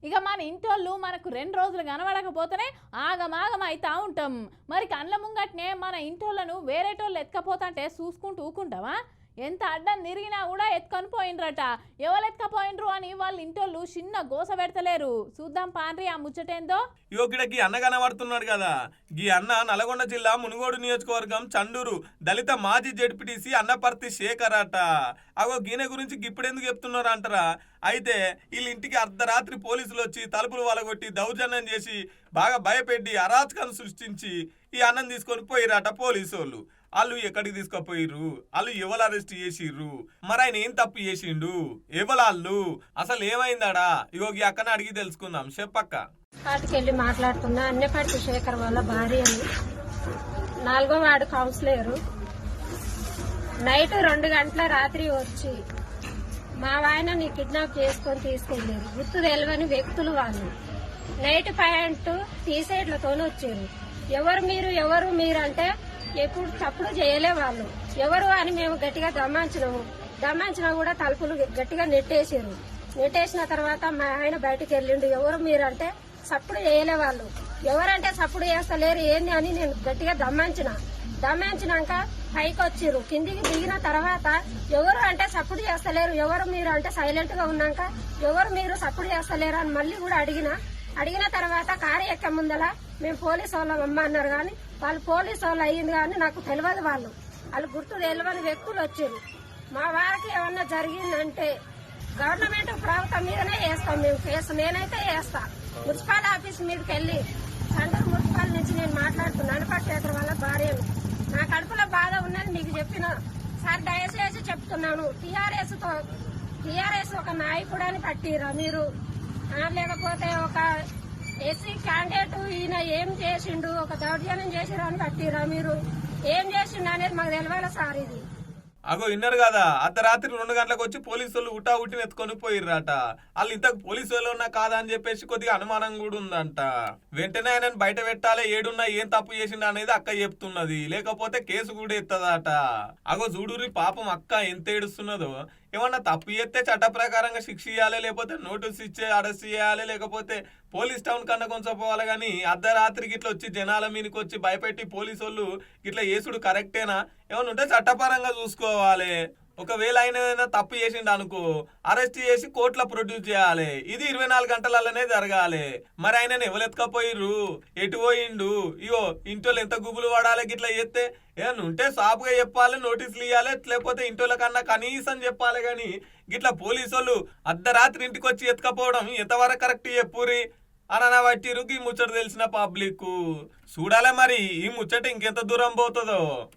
ఇక మన ఇంటోళ్ళు మనకు 2 రోజులు కనబడకపోతేనే ఆగమాగం అవుతా ఉంటాం. మరి కండ్ల ముంగట్నే మన ఇంటోళ్ళను వేరేటోళ్ళు ఎత్తుకపోతుంటే చూసుకుంటూ ఊకుంటావా? ఎంత అడ్డం తిరిగినా కూడా ఎత్తుకొని పోయినరట. ఎవరు ఎత్తుకపోయినరు అని వాళ్ళ ఇంటోళ్ళు చిన్న గోస పెడతలేరు. చూద్దాం పాండ్రి ఆ ముచ్చటేందో. యోగిడకి అన్న కనబడుతున్నాడు కదా. గీ అన్న నల్గొండ జిల్లా మునుగోడు నియోజకవర్గం చండూరు దళిత మాజీ జడ్పీటీసీ అన్నపర్తి శేఖర్ అట. అగో గీనె గురించి ఇప్పుడెందుకు చెప్తున్నారు అంటారా? అయితే వీళ్ళ ఇంటికి అర్ధరాత్రి పోలీసులు వచ్చి తలుపులు వలగొట్టి దౌర్జన్యం చేసి బాగా భయపెట్టి అరాచకాన్ని సృష్టించి ఈ అన్నం తీసుకొని పోయిరాట పోలీసు వాళ్ళు. వాళ్ళు ఎక్కడికి తీసుకుపోయిర్రు, వాళ్ళు ఎవరు అరెస్ట్ చేసిర్రు, మరి ఆయన ఏం తప్పు చేసిండు, ఎవరు అసలు ఏమైందాడా? యోగి అక్కని అడిగి తెలుసుకుందాం. చెప్పక్క. వాటికెళ్ళి మాట్లాడుతున్నా. అన్నపర్తి శేఖర్ వాళ్ళ భార్యని 4వ వార్డు కౌన్సిలరు నైట్ 2 గంటల రాత్రి వచ్చి మా ఆయనని కిడ్నాప్ చేసుకొని తీసుకెళ్లారు. గుర్తు తెలియని వ్యక్తులు వాళ్ళు. నైట్ ప్యాంటు టీషర్ట్లతో వచ్చారు. ఎవరు మీరు అంటే ఎప్పుడు చప్పుడు చేయలే వాళ్ళు. ఎవరు అని మేము గట్టిగా దమ్మాంచినా కూడా తలుపులు గట్టిగా నెట్టేసారు. నెట్టేసిన తర్వాత మా ఆయన బయటకు వెళ్ళిండు. ఎవరు మీరంటే చప్పుడు చేయలే వాళ్ళు. ఎవరంటే చప్పుడు చేస్తలేరు ఏంది అని నేను గట్టిగా దమ్మాంచినాక పైకి వచ్చిర్రు. కిందికి దిగిన తర్వాత ఎవరు అంటే చప్పుడు చేస్తలేరు, ఎవరు మీరు అంటే సైలెంట్ గా ఉన్నాక ఎవరు మీరు చప్పుడు చేస్తలేరు అని మళ్ళీ కూడా అడిగిన తర్వాత కారు ఎక్క ముందల మేము పోలీసు వాళ్ళం అమ్మ అన్నారు. కానీ వాళ్ళు పోలీసు వాళ్ళు అయ్యింది కానీ నాకు తెలియదు. వాళ్ళు గుర్తు తెలియని వ్యక్తులు వచ్చారు. మా వారికి ఏమన్నా జరిగిందంటే గవర్నమెంట్ ప్రభుత్వం మీదనే వేస్తాం మేము కేసు. నేనైతే వేస్తా. మున్సిపల్ ఆఫీస్ మీదకి వెళ్ళి చండూరు మున్సిపల్ నుంచి నేను మాట్లాడుతున్నాను. పట్టేతర వాళ్ళ భార్యను. నా కడుపులో బాధ ఉన్నది మీకు చెప్పిన సార్ దయచేసి చెప్తున్నాను. టీఆర్ఎస్ ఒక నాయకుడు అని పట్టిరా మీరు, లేకపోతే ఒక ఎస్సీ క్యాండిడేట్ ఈయన ఏం చేసిండు, ఒక దౌర్జన్యం చేసిరా అని పట్టిరా మీరు, ఏం చేసిండు అనేది మాకు తెలియాలి సార్. ఇది అగో విన్నారు కదా, అర్ధరాత్రి 2 గంటలకు వచ్చి పోలీసు వాళ్ళు ఉట్టిని ఎత్తుకొని పోయిర్రట. వాళ్ళు ఇంతకు పోలీసు వాళ్ళు ఉన్నా కాదా అని చెప్పేసి కొద్దిగా అనుమానం కూడా ఉందంట. వెంటనే ఆయనను బయట పెట్టాలి, ఏడున్నా ఏం తప్పు చేసిండు అనేది అక్క చెప్తున్నది. లేకపోతే కేసు కూడా ఎత్తదట. అగో చూడురి పాపం అక్క ఎంత ఏడుస్తున్నదో. ఏమన్నా తప్పు చేస్తే చట్ట ప్రకారంగా శిక్ష ఇవ్వాలి, లేకపోతే నోటీస్ ఇచ్చే అరెస్ట్ చేయాలి, లేకపోతే పోలీస్ టౌన్ కన్నా కొంచెం పోవాలి. కానీ అర్ధరాత్రికి ఇట్లా వచ్చి జనాల మీదకి వచ్చి భయపెట్టి పోలీసు వాళ్ళు ఇట్లా చేసుడు కరెక్టేనా? ఏమన్నా ఉంటే చట్టపరంగా చూసుకోవాలి. ఒకవేళ ఆయన ఏదైనా తప్పు చేసిండు అనుకో, అరెస్ట్ చేసి కోర్టులో ప్రొడ్యూస్ చేయాలి. ఇది 24 గంటలలోనే జరగాలి. మరి ఆయనను ఎవరు ఎత్తుకపోయిర్రు, ఎటు పోయిండు, ఇగో ఇంటోళ్ళు ఎంత గుబులు పడాలి. గిట్లా చేస్తే ఏమన్నా ఉంటే సాపుగా చెప్పాలి, నోటీసులు ఇవ్వాలి, లేకపోతే ఇంటోళ్ళ కన్నా కనీసం చెప్పాలి. కానీ గిట్లా పోలీసు వాళ్ళు అర్ధరాత్రి ఇంటికి వచ్చి ఎత్తుకపోవడం ఎంతవరకు కరెక్ట్ చెప్పురి అని బట్టిరు. ఈ ముచ్చట తెలిసిన పబ్లిక్ చూడాలి మరి ఈ ముచ్చట ఇంకెంత దూరం పోతుందో.